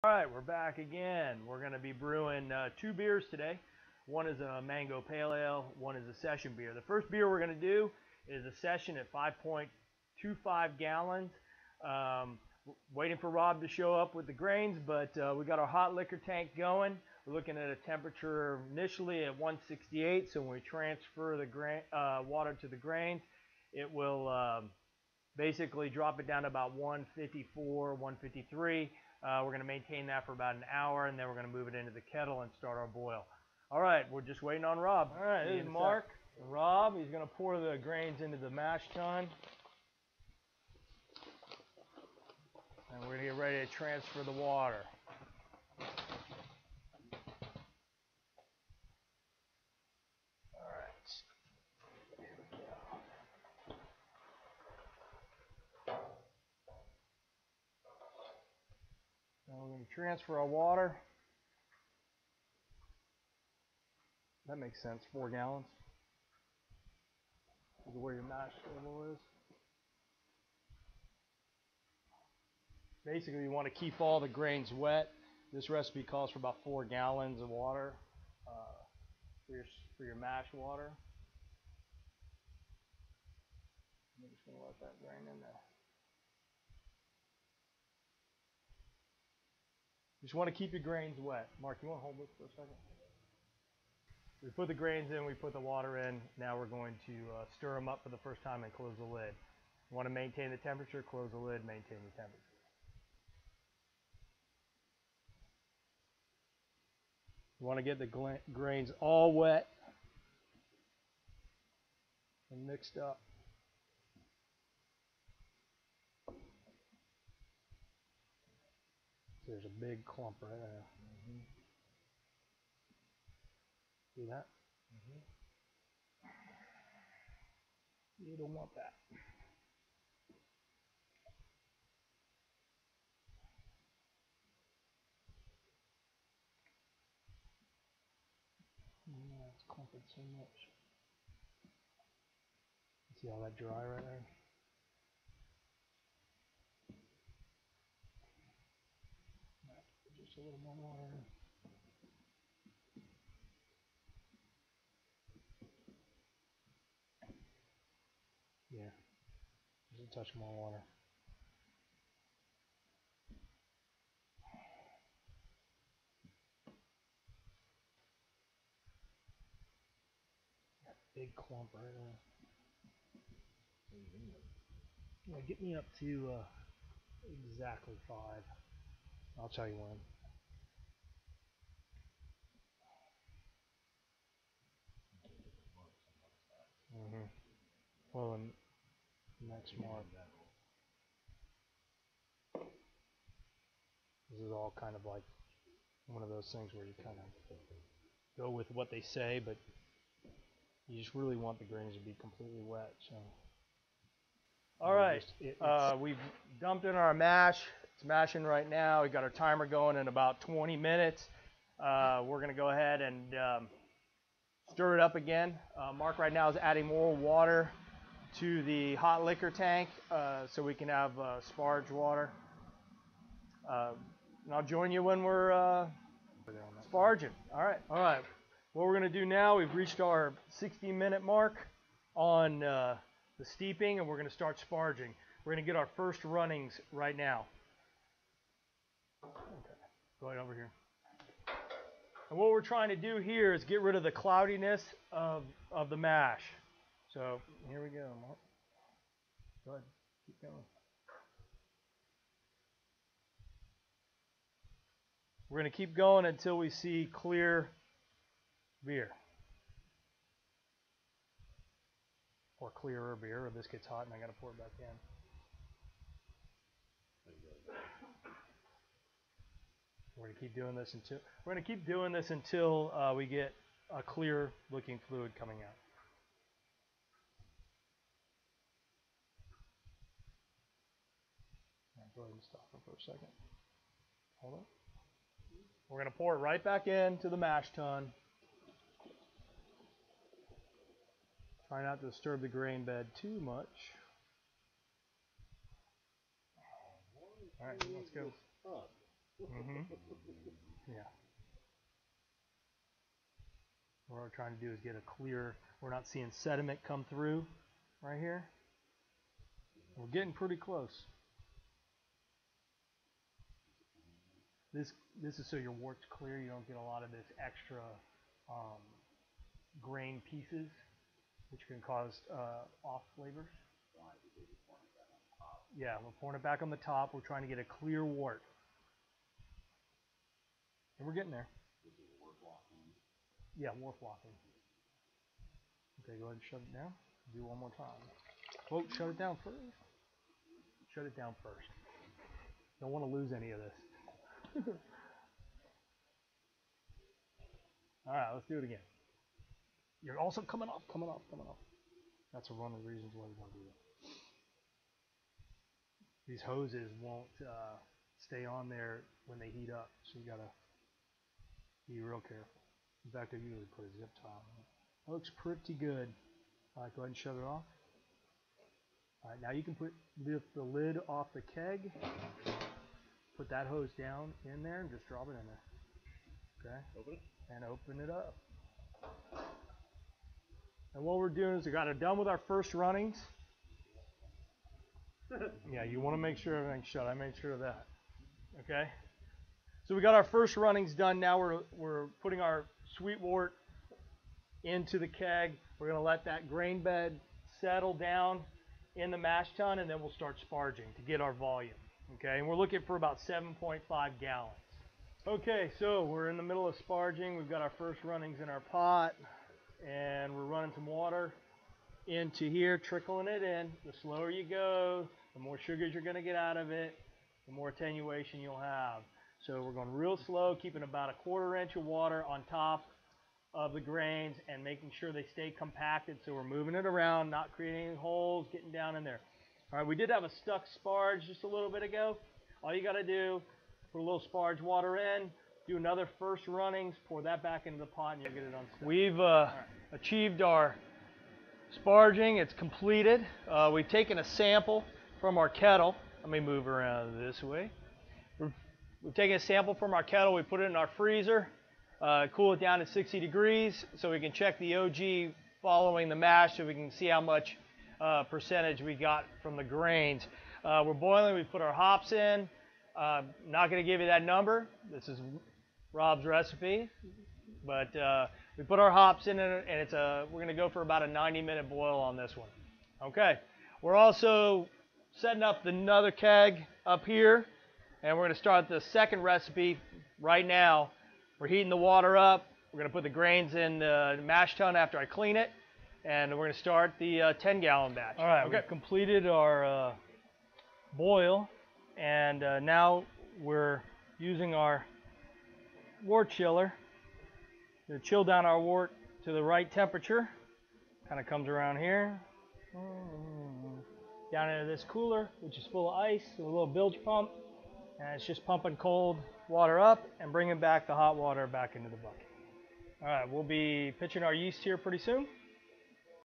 All right, we're back again. We're going to be brewing two beers today. One is a mango pale ale, one is a session beer. The first beer we're going to do is a session at 5.25 gallons. Waiting for Rob to show up with the grains, but we got our hot liquor tank going. We're looking at a temperature initially at 168, so when we transfer the water to the grains, it will basically drop it down to about 154, 153. We're going to maintain that for about an hour, and then we're going to move it into the kettle and start our boil. All right, we're just waiting on Rob. All right, this is Mark. Rob, he's going to pour the grains into the mash tun. And we're going to get ready to transfer the water. All right. Here we go. Now we're going to transfer our water. That makes sense, 4 gallons. This is where your mash table is. Basically, you want to keep all the grains wet. This recipe calls for about 4 gallons of water for your mash water. I'm just going to let that drain in there. You just want to keep your grains wet. Mark, you want to hold this for a second? We put the grains in, we put the water in. Now we're going to stir them up for the first time and close the lid. You want to maintain the temperature, close the lid, maintain the temperature. You want to get the grains all wet and mixed up. There's a big clump right there. Mm-hmm. See that? Mm-hmm. You don't want that. It's clumping so much. See how that dry right there? Just a little more water. Yeah, just a touch more water. That big clump right there. Yeah, get me up to exactly 5. I'll tell you when. Mm-hmm. Well, then next mark. This is all kind of like one of those things where you kind of go with what they say, but you just really want the grains to be completely wet. So, all right, we've dumped in our mash. It's mashing right now. We got our timer going in about 20 minutes. We're going to go ahead and stir it up again. Mark right now is adding more water to the hot liquor tank so we can have sparge water. And I'll join you when we're sparging. All right. What we're going to do now, we've reached our 60-minute mark on the steeping, and we're going to start sparging. We're going to get our first runnings right now. Okay, go ahead over here. And what we're trying to do here is get rid of the cloudiness of the mash. So here we go, Mark. Go ahead, keep going. We're going to keep going until we see clear beer. Or clearer beer, or this gets hot and I got to pour it back in. We're going to keep doing this until we get a clear looking fluid coming out. Go ahead and stop it for a second. Hold on. We're going to pour it right back into the mash tun. Try not to disturb the grain bed too much. All right, let's go. Yeah. What we're trying to do is get a clear, we're not seeing sediment come through right here. We're getting pretty close. This is so your wort's clear, you don't get a lot of this extra grain pieces, which can cause off flavors. Yeah, we're pouring it back on the top. We're trying to get a clear wort. And we're getting there. Yeah, wort blocking. Okay, go ahead and shut it down. Do one more time. Oh, shut it down first. Shut it down first. Don't want to lose any of this. All right, let's do it again. You're also coming off. That's one of the reasons why we want to do that. These hoses won't stay on there when they heat up, so you gotta be real careful. In fact, I usually put a zip tie on it. That looks pretty good. All right, go ahead and shut it off. All right, now you can lift the lid off the keg. Put that hose down in there and just drop it in there. Okay. Open it. And open it up. And what we're doing is we got it done with our first runnings. Yeah, you want to make sure everything's shut. I made sure of that. Okay. So we got our first runnings done. Now we're putting our sweet wort into the keg. We're going to let that grain bed settle down in the mash tun, and then we'll start sparging to get our volume. Okay, and we're looking for about 7.5 gallons. Okay, so we're in the middle of sparging. We've got our first runnings in our pot, and we're running some water into here, trickling it in. The slower you go, the more sugars you're going to get out of it, the more attenuation you'll have. So we're going real slow, keeping about a 1/4 inch of water on top of the grains and making sure they stay compacted. So we're moving it around, not creating any holes, getting down in there. All right, we did have a stuck sparge just a little bit ago. All you got to do, put a little sparge water in, do another first runnings, pour that back into the pot, and you'll get it unstuck. We've achieved our sparging. It's completed. We've taken a sample from our kettle. Let me move around this way. We've taken a sample from our kettle. We put it in our freezer, cool it down to 60 degrees so we can check the OG following the mash so we can see how much percentage we got from the grains. We're boiling. We put our hops in. Not going to give you that number. This is Rob's recipe, but we put our hops in it, and we're going to go for about a 90-minute boil on this one. Okay. We're also setting up another keg up here, and we're going to start the second recipe right now. We're heating the water up. We're going to put the grains in the mash tun after I clean it, and we're going to start the 10-gallon batch. All right, okay. We've completed our boil, and now we're using our wort chiller to chill down our wort to the right temperature. Kind of comes around here, down into this cooler, which is full of ice, with a little bilge pump, and it's just pumping cold water up and bringing back the hot water back into the bucket. All right, we'll be pitching our yeast here pretty soon.